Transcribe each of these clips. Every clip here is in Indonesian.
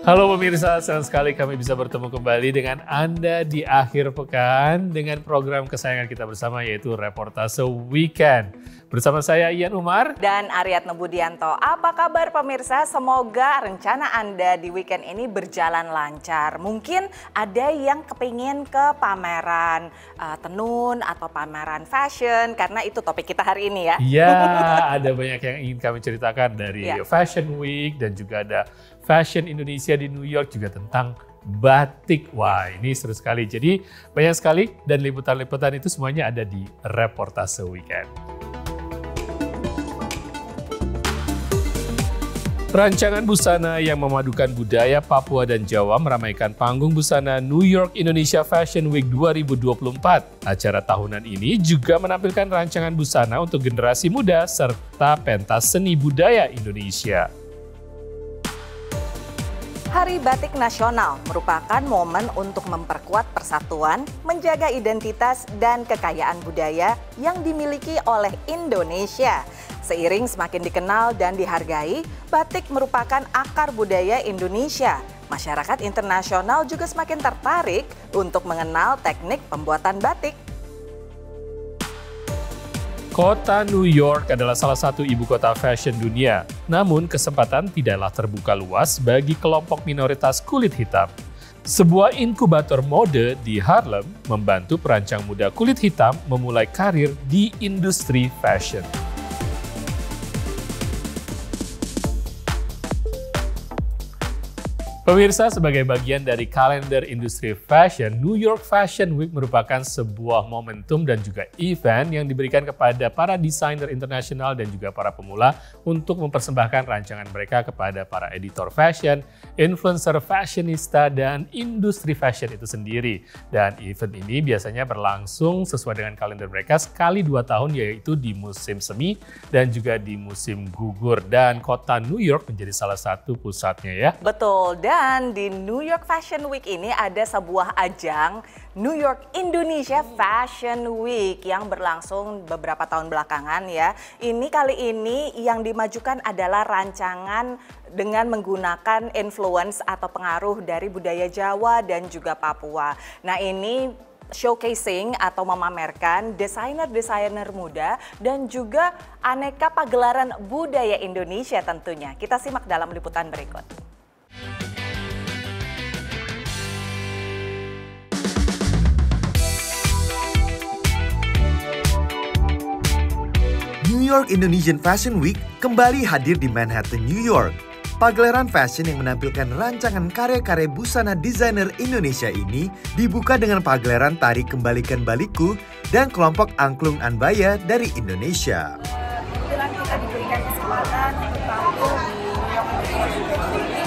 Halo pemirsa, senang sekali kami bisa bertemu kembali dengan Anda di akhir pekan dengan program kesayangan kita bersama yaitu Reportase Weekend. Bersama saya Ian Umar dan Aryatno Budianto. Apa kabar pemirsa? Semoga rencana Anda di weekend ini berjalan lancar. Mungkin ada yang kepingin ke pameran tenun atau pameran fashion karena itu topik kita hari ini ya. Iya, ada banyak yang ingin kami ceritakan dari Fashion Week dan juga ada Fashion Indonesia di New York juga tentang batik. Wah, ini seru sekali. Jadi banyak sekali dan liputan-liputan itu semuanya ada di Reportase Weekend. Rancangan busana yang memadukan budaya Papua dan Jawa meramaikan panggung busana New York Indonesia Fashion Week 2024. Acara tahunan ini juga menampilkan rancangan busana untuk generasi muda serta pentas seni budaya Indonesia. Hari Batik Nasional merupakan momen untuk memperkuat persatuan, menjaga identitas dan kekayaan budaya yang dimiliki oleh Indonesia. Seiring semakin dikenal dan dihargai, batik merupakan akar budaya Indonesia. Masyarakat internasional juga semakin tertarik untuk mengenal teknik pembuatan batik. Kota New York adalah salah satu ibu kota fashion dunia. Namun kesempatan tidaklah terbuka luas bagi kelompok minoritas kulit hitam. Sebuah inkubator mode di Harlem membantu perancang muda kulit hitam memulai karir di industri fashion. Pemirsa, sebagai bagian dari kalender industri fashion, New York Fashion Week merupakan sebuah momentum dan juga event yang diberikan kepada para desainer internasional dan juga para pemula untuk mempersembahkan rancangan mereka kepada para editor fashion, influencer fashionista, dan industri fashion itu sendiri. Dan event ini biasanya berlangsung sesuai dengan kalender mereka sekali 2 tahun, yaitu di musim semi dan juga di musim gugur. Dan kota New York menjadi salah satu pusatnya ya. Betul, dan di New York Fashion Week ini ada sebuah ajang New York Indonesia Fashion Week yang berlangsung beberapa tahun belakangan ya. Kali ini yang dimajukan adalah rancangan dengan menggunakan influence atau pengaruh dari budaya Jawa dan juga Papua. Nah, ini showcasing atau memamerkan desainer-desainer muda dan juga aneka pagelaran budaya Indonesia tentunya. Kita simak dalam liputan berikut. New York Indonesian Fashion Week kembali hadir di Manhattan, New York. Pagelaran fashion yang menampilkan rancangan karya-karya busana desainer Indonesia ini dibuka dengan pagelaran tari Kembalikan Baliku dan kelompok Angklung Anbaya dari Indonesia. Kebetulan kita diberikan kesempatan untuk tampil di New York Indonesian Fashion Week.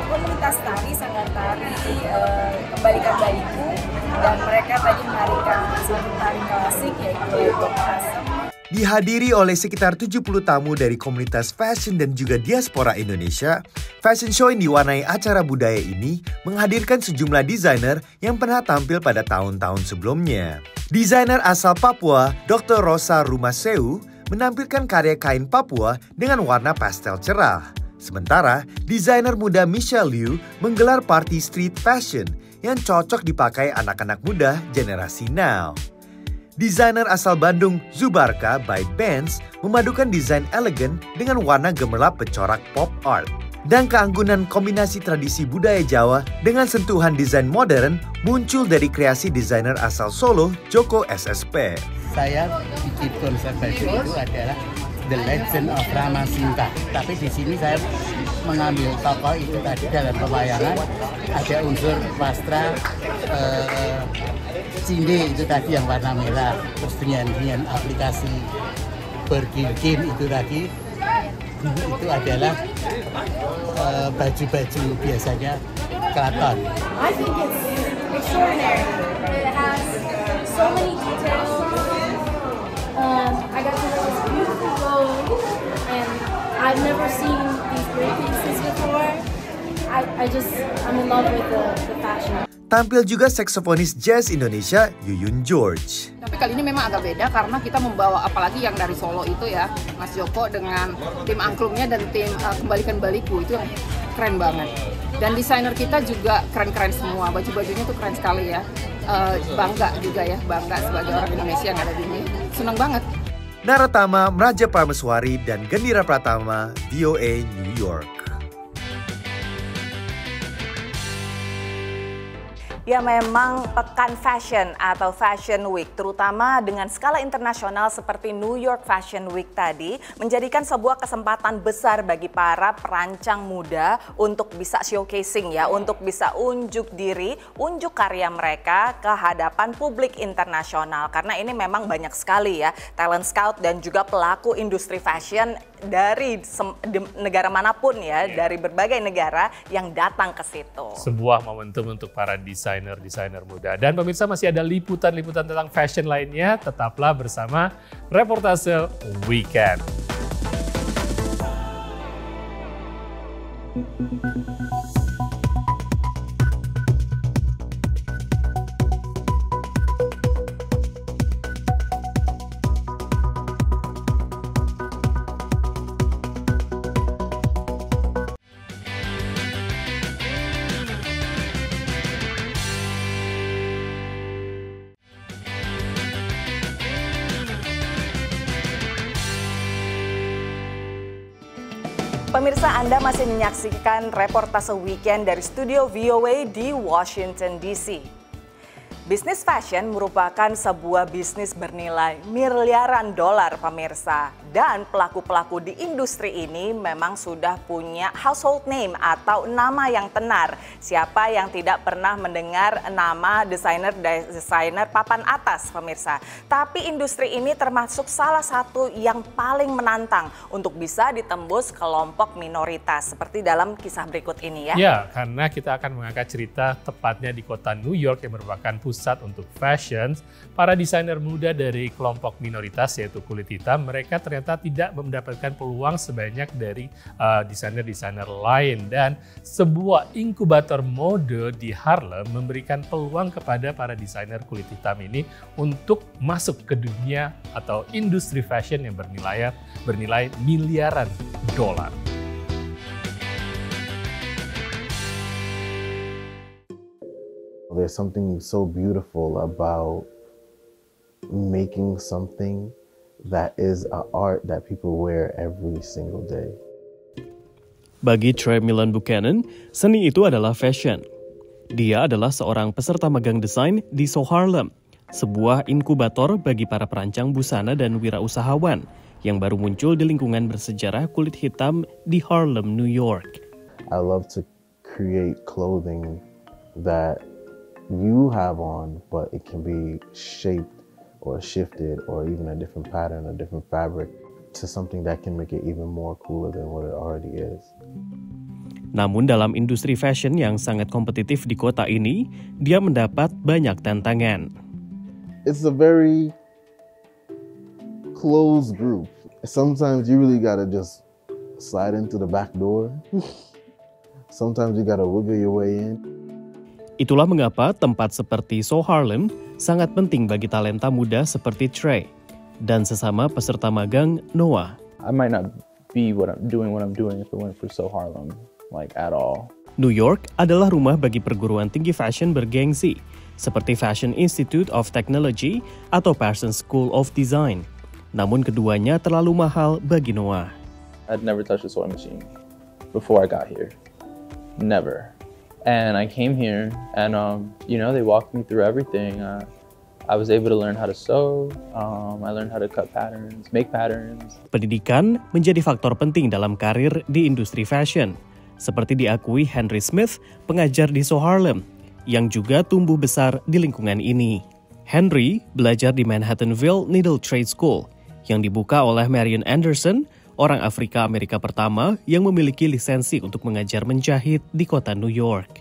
Komunitas tari, sanggar tari Kembalikan Baliku, dan mereka tadi menarikan satu tari klasik yaitu Komunitas. Dihadiri oleh sekitar 70 tamu dari komunitas fashion dan juga diaspora Indonesia, fashion show yang diwarnai acara budaya ini menghadirkan sejumlah desainer yang pernah tampil pada tahun-tahun sebelumnya. Desainer asal Papua, Dr. Rosa Rumaseu, menampilkan karya kain Papua dengan warna pastel cerah. Sementara, desainer muda Michelle Liu menggelar party street fashion yang cocok dipakai anak-anak muda generasi now. Desainer asal Bandung, Zubarka by Benz, memadukan desain elegan dengan warna gemerlap pecorak pop art. Dan keanggunan kombinasi tradisi budaya Jawa dengan sentuhan desain modern muncul dari kreasi desainer asal Solo, Joko SSP. Saya bikin konsep baju itu adalah The Legend of Rama Sinta. Tapi di sini saya mengambil tokoh itu tadi dalam pewayangan, ada unsur wastra, cinde itu tadi yang warna merah, terus dengan aplikasi bergilgin itu tadi, itu adalah baju-baju biasanya keraton. I think it's extraordinary. It has so many details. I got to wear this beautiful robe, and I've never seen these great pieces before. I'm in love with the fashion. Tampil juga saksofonis jazz Indonesia Yuyun George. Tapi kali ini memang agak beda karena kita membawa apalagi yang dari Solo itu ya, Mas Joko dengan tim angklungnya dan tim Kembalikan Baliku itu yang keren banget. Dan desainer kita juga keren-keren semua, baju-bajunya tuh keren sekali ya. Bangga juga ya, bangga sebagai orang Indonesia yang ada di sini. Senang banget. Naratama, Meraja Prameswari, dan Gendira Pratama, VOA New York. Ya memang pekan fashion atau Fashion Week terutama dengan skala internasional seperti New York Fashion Week tadi menjadikan sebuah kesempatan besar bagi para perancang muda untuk bisa showcasing ya, untuk bisa unjuk diri, unjuk karya mereka ke hadapan publik internasional. Karena ini memang banyak sekali ya talent scout dan juga pelaku industri fashion dari negara manapun ya, dari berbagai negara yang datang ke situ. Sebuah momentum untuk para desainer muda. Dan pemirsa, masih ada liputan-liputan tentang fashion lainnya, tetaplah bersama Reportase Weekend. Pemirsa, Anda masih menyaksikan Reportase Weekend dari studio VOA di Washington DC. Bisnis fashion merupakan sebuah bisnis bernilai miliaran dolar, pemirsa. Dan pelaku-pelaku di industri ini memang sudah punya household name atau nama yang tenar. Siapa yang tidak pernah mendengar nama desainer papan atas, pemirsa. Tapi industri ini termasuk salah satu yang paling menantang untuk bisa ditembus kelompok minoritas. Seperti dalam kisah berikut ini ya. Ya, karena kita akan mengangkat cerita tepatnya di kota New York yang merupakan pusat untuk fashion. Para desainer muda dari kelompok minoritas yaitu kulit hitam, mereka ternyata tidak mendapatkan peluang sebanyak dari desainer-desainer lain. Dan sebuah inkubator mode di Harlem memberikan peluang kepada para desainer kulit hitam ini untuk masuk ke dunia atau industri fashion yang bernilai miliaran dolar. There's something so beautiful about making something that is an art that people wear every single day. Bagi Trey Milan Buchanan, seni itu adalah fashion. Dia adalah seorang peserta magang desain di So Harlem, sebuah inkubator bagi para perancang busana dan wirausahawan yang baru muncul di lingkungan bersejarah kulit hitam di Harlem, New York. I love to create clothing that you have on, but it can be shaped or shifted or even a different pattern, a different fabric to something that can make it even more cooler than what it already is. Namun dalam industri fashion yang sangat kompetitif di kota ini, dia mendapat banyak tantangan. It's a very closed group. Sometimes you really gotta just slide into the back door. Sometimes you gotta wiggle your way in. Itulah mengapa tempat seperti So Harlem sangat penting bagi talenta muda seperti Trey dan sesama peserta magang Noah. I might not be what I'm doing if it went for So Harlem, like at all. New York adalah rumah bagi perguruan tinggi fashion bergengsi seperti Fashion Institute of Technology atau Parsons School of Design. Namun keduanya terlalu mahal bagi Noah. I'd never touched a sewing machine before I got here. Never. And I came here and, they walked me through everything. I was able to learn how to sew, I learned how to cut patterns, make patterns. Pendidikan menjadi faktor penting dalam karir di industri fashion. Seperti diakui Henry Smith, pengajar di So Harlem, yang juga tumbuh besar di lingkungan ini. Henry belajar di Manhattanville Needle Trade School, yang dibuka oleh Marian Anderson, orang Afrika Amerika pertama yang memiliki lisensi untuk mengajar menjahit di kota New York.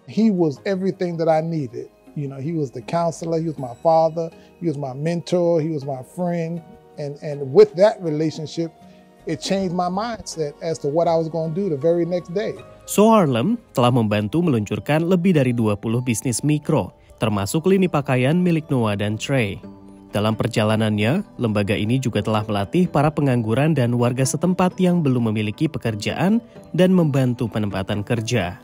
He was everything that I needed. You know, he was the counselor, he was my father, he was my mentor, he was my friend. And with that relationship, it changed my mindset as to what I was going to do the very next day. So Harlem telah membantu meluncurkan lebih dari 20 bisnis mikro, termasuk lini pakaian milik Noah dan Trey. Dalam perjalanannya, lembaga ini juga telah melatih para pengangguran dan warga setempat yang belum memiliki pekerjaan dan membantu penempatan kerja.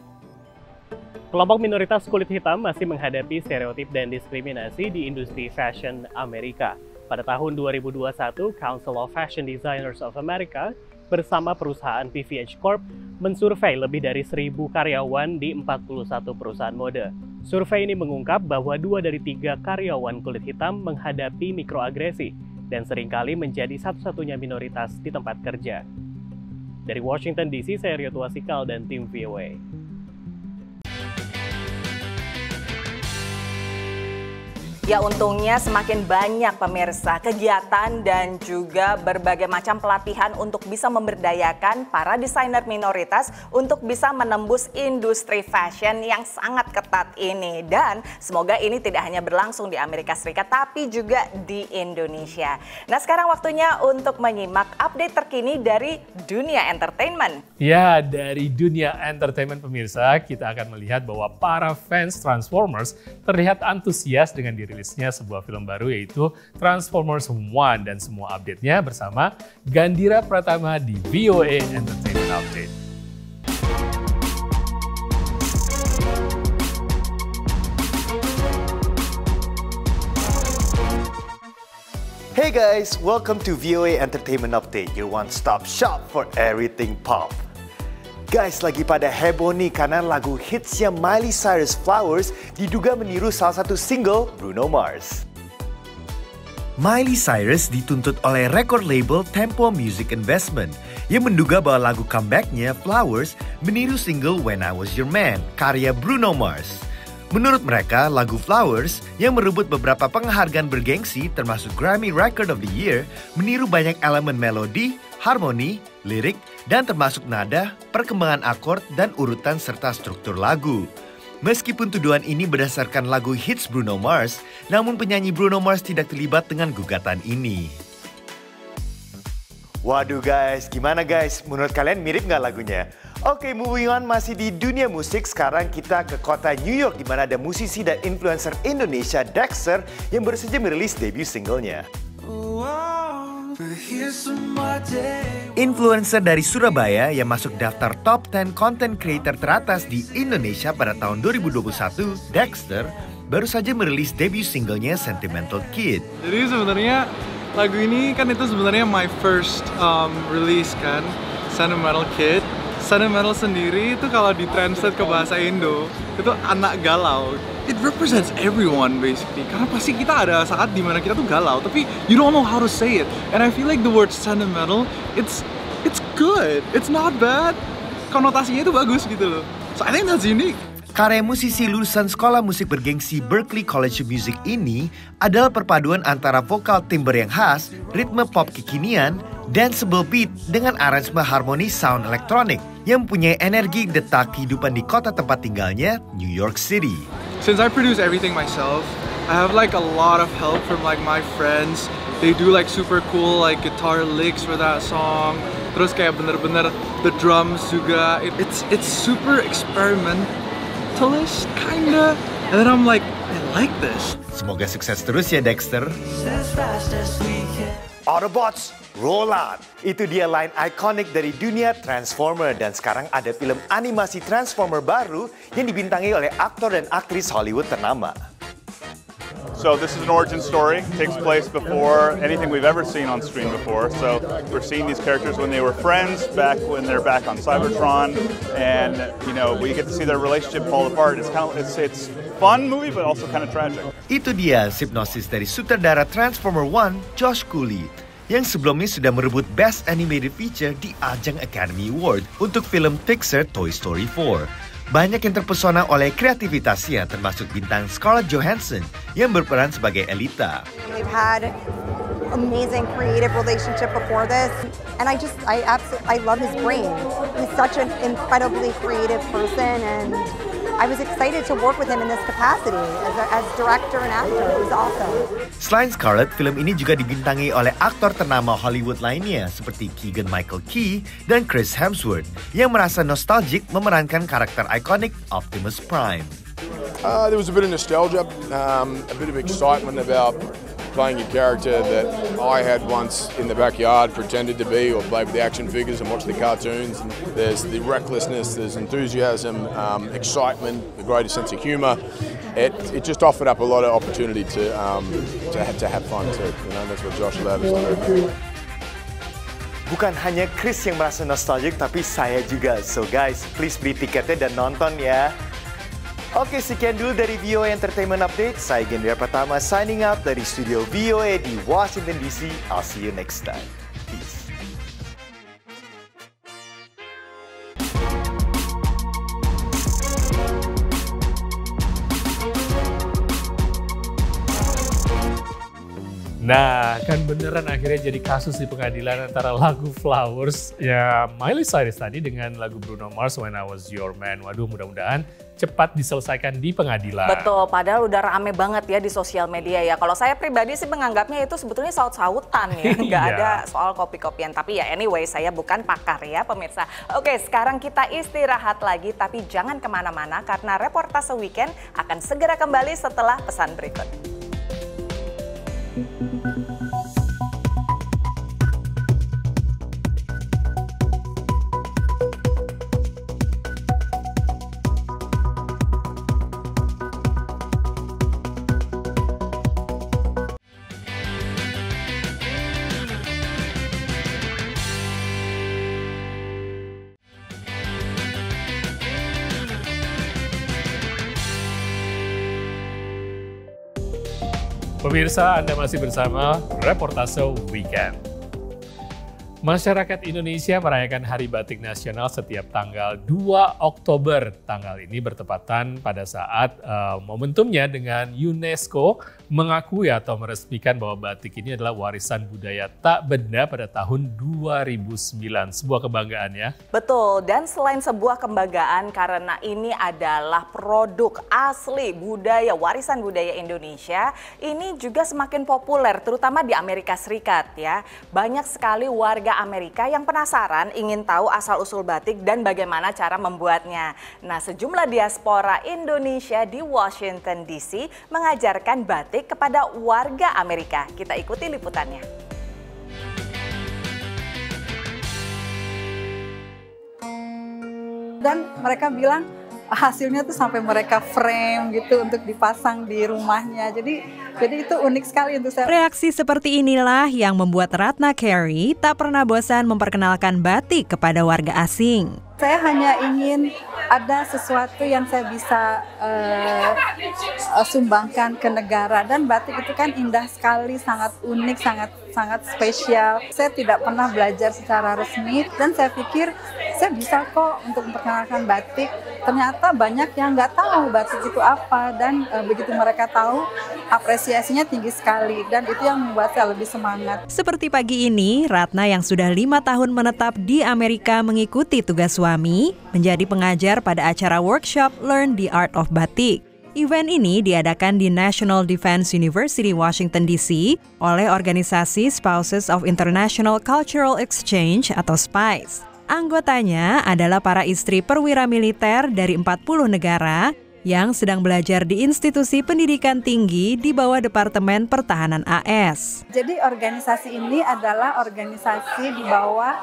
Kelompok minoritas kulit hitam masih menghadapi stereotip dan diskriminasi di industri fashion Amerika. Pada tahun 2021, Council of Fashion Designers of America bersama perusahaan PVH Corp mensurvei lebih dari 1.000 karyawan di 41 perusahaan mode. Survei ini mengungkap bahwa 2 dari 3 karyawan kulit hitam menghadapi mikroagresi dan seringkali menjadi satu-satunya minoritas di tempat kerja. Dari Washington DC, saya Rio Tuasikal dan tim VOA. Ya untungnya semakin banyak pemirsa kegiatan dan juga berbagai macam pelatihan untuk bisa memberdayakan para desainer minoritas untuk bisa menembus industri fashion yang sangat ketat ini. Dan semoga ini tidak hanya berlangsung di Amerika Serikat tapi juga di Indonesia. Nah sekarang waktunya untuk menyimak update terkini dari dunia entertainment. Ya, dari dunia entertainment pemirsa, kita akan melihat bahwa para fans Transformers terlihat antusias dengan dirilisnya sebuah film baru yaitu Transformers One, dan semua update-nya bersama Gandhira Pratama di VOA Entertainment Update. Hey guys, welcome to VOA Entertainment Update, your one-stop shop for everything pop. Guys, lagi pada heboh nih karena lagu hitsnya Miley Cyrus Flowers diduga meniru salah satu single Bruno Mars. Miley Cyrus dituntut oleh record label Tempo Music Investment yang menduga bahwa lagu comebacknya Flowers meniru single When I Was Your Man karya Bruno Mars. Menurut mereka, lagu Flowers yang merebut beberapa penghargaan bergengsi termasuk Grammy Record of the Year meniru banyak elemen melodi, harmoni, lirik, dan termasuk nada, perkembangan akord, dan urutan serta struktur lagu. Meskipun tuduhan ini berdasarkan lagu hits Bruno Mars, namun penyanyi Bruno Mars tidak terlibat dengan gugatan ini. Waduh guys, gimana guys? Menurut kalian mirip nggak lagunya? Oke, moving on, masih di dunia musik. Sekarang kita ke kota New York di mana ada musisi dan influencer Indonesia Dexter yang baru saja merilis debut singlenya. Influencer dari Surabaya yang masuk daftar top 10 content creator teratas di Indonesia pada tahun 2021, Dexter baru saja merilis debut singlenya Sentimental Kid. Jadi sebenarnya lagu ini kan itu sebenarnya my first release kan, Sentimental Kid. Sentimental sendiri itu kalau ditranslate ke bahasa Indo itu anak galau. It represents everyone basically. Karena pasti kita ada saat dimana kita tuh galau, tapi you don't know how to say it. And I feel like the word sentimental, it's good, it's not bad. Konotasinya itu bagus gitu loh. So I think that's unique. Karya musisi lulusan sekolah musik bergengsi Berklee College of Music ini adalah perpaduan antara vokal timbre yang khas, ritme pop kekinian, danceable beat dengan aransemen harmoni sound elektronik yang mempunyai energi detak kehidupan di kota tempat tinggalnya, New York City. Since I produce everything myself, I have like a lot of help from like my friends. They do like super cool like guitar licks for that song. Terus kayak bener-bener the drums juga. It's super experimentalist kinda. And then I'm like, I like this. Semoga sukses terus ya Dexter. Autobots, roll out. Itu dia line ikonik dari dunia Transformer, dan sekarang ada film animasi Transformer baru yang dibintangi oleh aktor dan aktris Hollywood ternama. So this is an origin story. It takes place before anything we've ever seen on screen before. So we're seeing these characters when they were friends, back when they're back on Cybertron, and you know we get to see their relationship fall apart. It's fun movie, but also kind of tragic. Itu dia sinopsis dari sutradara Transformer One, Josh Cooley, yang sebelumnya sudah merebut Best Animated Feature di ajang Academy Award untuk film Pixar Toy Story 4. Banyak yang terpesona oleh kreativitasnya, termasuk bintang Scarlett Johansson yang berperan sebagai Elita. We've had amazing creative relationship before this, and I love his brain. He's such an incredibly creative person, and I was excited to work with him in this capacity as director and actor. It was awesome. Selain Scarlett, film ini juga dibintangi oleh aktor ternama Hollywood lainnya seperti Keegan-Michael Key dan Chris Hemsworth yang merasa nostalgic memerankan karakter ikonik Optimus Prime. There was a bit of nostalgia, a bit of excitement about playing a character that I had once in the backyard pretended to be, or played with the action figures and watched the cartoons. And there's the recklessness, there's enthusiasm, excitement, a greater sense of humour. It just offered up a lot of opportunity to have fun too. You know, that's what Josh allowed us to do. Bukan hanya Chris yang merasa nostalgic, tapi saya juga. So guys, please beli tiketnya dan nonton ya. Oke, sekian dulu dari VOA Entertainment Update. Saya Gendria Pratama signing out dari studio VOA di Washington DC. I'll see you next time. Peace. Nah, kan beneran akhirnya jadi kasus di pengadilan antara lagu Flowers ya Miley Cyrus tadi dengan lagu Bruno Mars When I Was Your Man. Waduh, mudah-mudahan cepat diselesaikan di pengadilan. Betul, padahal udah rame banget ya di sosial media ya. Kalau saya pribadi sih menganggapnya itu sebetulnya saut-sautan ya, nggak ada soal kopi-kopian. Tapi ya anyway, saya bukan pakar ya pemirsa. Oke, sekarang kita istirahat lagi, tapi jangan kemana-mana karena reportase weekend akan segera kembali setelah pesan berikut. Pemirsa, Anda masih bersama Reportase Weekend. Masyarakat Indonesia merayakan Hari Batik Nasional setiap tanggal 2 Oktober. Tanggal ini bertepatan pada saat momentumnya dengan UNESCO mengakui atau meresmikan bahwa batik ini adalah warisan budaya tak benda pada tahun 2009. Sebuah kebanggaan ya. Betul, dan selain sebuah kebanggaan karena ini adalah produk asli budaya, warisan budaya Indonesia, ini juga semakin populer terutama di Amerika Serikat ya. Banyak sekali warga Amerika yang penasaran ingin tahu asal-usul batik dan bagaimana cara membuatnya. Nah, sejumlah diaspora Indonesia di Washington DC mengajarkan batik kepada warga Amerika. Kita ikuti liputannya. Dan mereka bilang hasilnya tuh sampai mereka frame gitu untuk dipasang di rumahnya. Jadi itu unik sekali untuk saya. Reaksi seperti inilah yang membuat Ratna Carey tak pernah bosan memperkenalkan batik kepada warga asing. Saya hanya ingin ada sesuatu yang saya bisa sumbangkan ke negara, dan batik itu kan indah sekali, sangat unik, sangat spesial. Saya tidak pernah belajar secara resmi dan saya pikir saya bisa kok untuk memperkenalkan batik. Ternyata banyak yang nggak tahu batik itu apa, dan begitu mereka tahu apresiasinya tinggi sekali, dan itu yang membuat saya lebih semangat. Seperti pagi ini, Ratna yang sudah 5 tahun menetap di Amerika mengikuti tugas suami menjadi pengajar pada acara workshop Learn the Art of Batik. Event ini diadakan di National Defense University, Washington DC oleh organisasi Spouses of International Cultural Exchange atau SPICE. Anggotanya adalah para istri perwira militer dari 40 negara yang sedang belajar di institusi pendidikan tinggi di bawah Departemen Pertahanan AS. Jadi organisasi ini adalah organisasi di bawah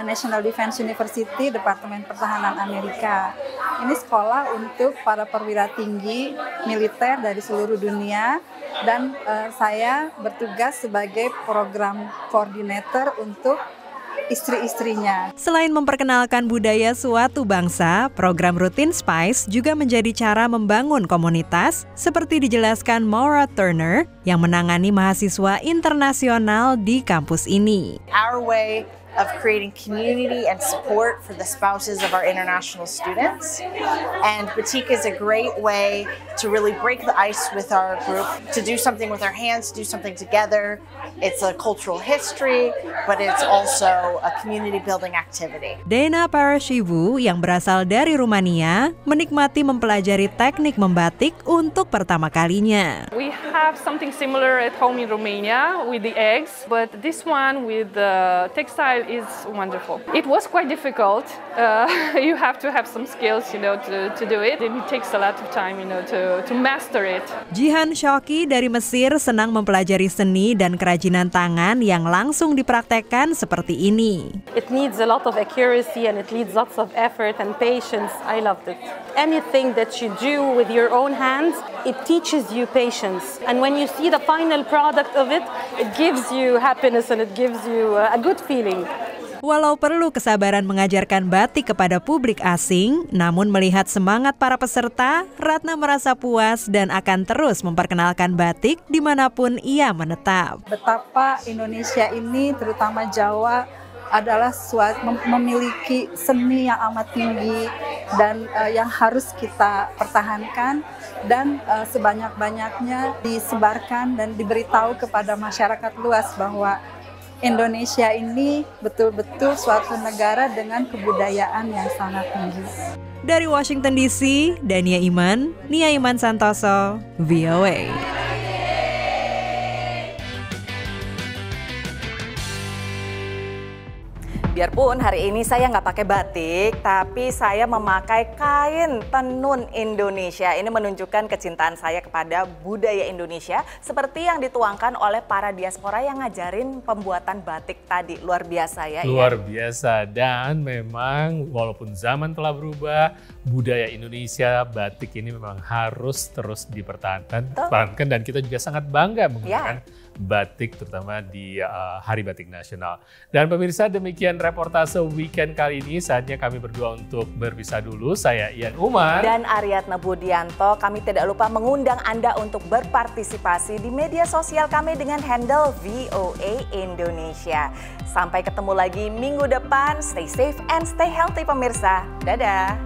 National Defense University, Departemen Pertahanan Amerika. Ini sekolah untuk para perwira tinggi militer dari seluruh dunia, dan saya bertugas sebagai program koordinator untuk istri-istrinya. Selain memperkenalkan budaya suatu bangsa, program rutin SPICE juga menjadi cara membangun komunitas, seperti dijelaskan Maura Turner yang menangani mahasiswa internasional di kampus ini. Our way of creating community and support for the spouses of our international students. And Batik is a great way to really break the ice with our group, to do something with our hands, do something together. It's a cultural history, but it's also a community building activity. Dena Parashivu yang berasal dari Rumania menikmati mempelajari teknik membatik untuk pertama kalinya. We have something similar at home in Romania with the eggs, but this one with the textile is wonderful. It was quite difficult. You have to have some skills, to do it. And it takes a lot of time, to master it. Jihan Shoki dari Mesir senang mempelajari seni dan kerajinan tangan yang langsung dipraktekkan seperti ini. It needs a lot of accuracy and it needs lots of effort and patience. I loved it. Anything that you do with your own hands, it teaches you patience. And when you see the final product of it, it gives you happiness and it gives you a good feeling. Walau perlu kesabaran mengajarkan batik kepada publik asing, namun melihat semangat para peserta, Ratna merasa puas dan akan terus memperkenalkan batik dimanapun ia menetap. Betapa Indonesia ini, terutama Jawa, adalah memiliki seni yang amat tinggi dan yang harus kita pertahankan dan sebanyak-banyaknya disebarkan dan diberitahu kepada masyarakat luas bahwa Indonesia ini betul-betul suatu negara dengan kebudayaan yang sangat tinggi. Dari Washington DC, Dania Iman, Nia Iman Santoso, VOA. Biarpun hari ini saya nggak pakai batik, tapi saya memakai kain tenun Indonesia. Ini menunjukkan kecintaan saya kepada budaya Indonesia seperti yang dituangkan oleh para diaspora yang ngajarin pembuatan batik tadi. Luar biasa ya. Luar biasa, dan memang walaupun zaman telah berubah, budaya Indonesia batik ini memang harus terus dipertahankan dan kita juga sangat bangga menggunakan batik terutama di Hari Batik Nasional. Dan pemirsa, demikian reportase weekend kali ini. Saatnya kami berdua untuk berpisah dulu. Saya Ian Umar dan Aryatna Budianto. Kami tidak lupa mengundang Anda untuk berpartisipasi di media sosial kami dengan handle VOA Indonesia. Sampai ketemu lagi minggu depan. Stay safe and stay healthy pemirsa. Dadah.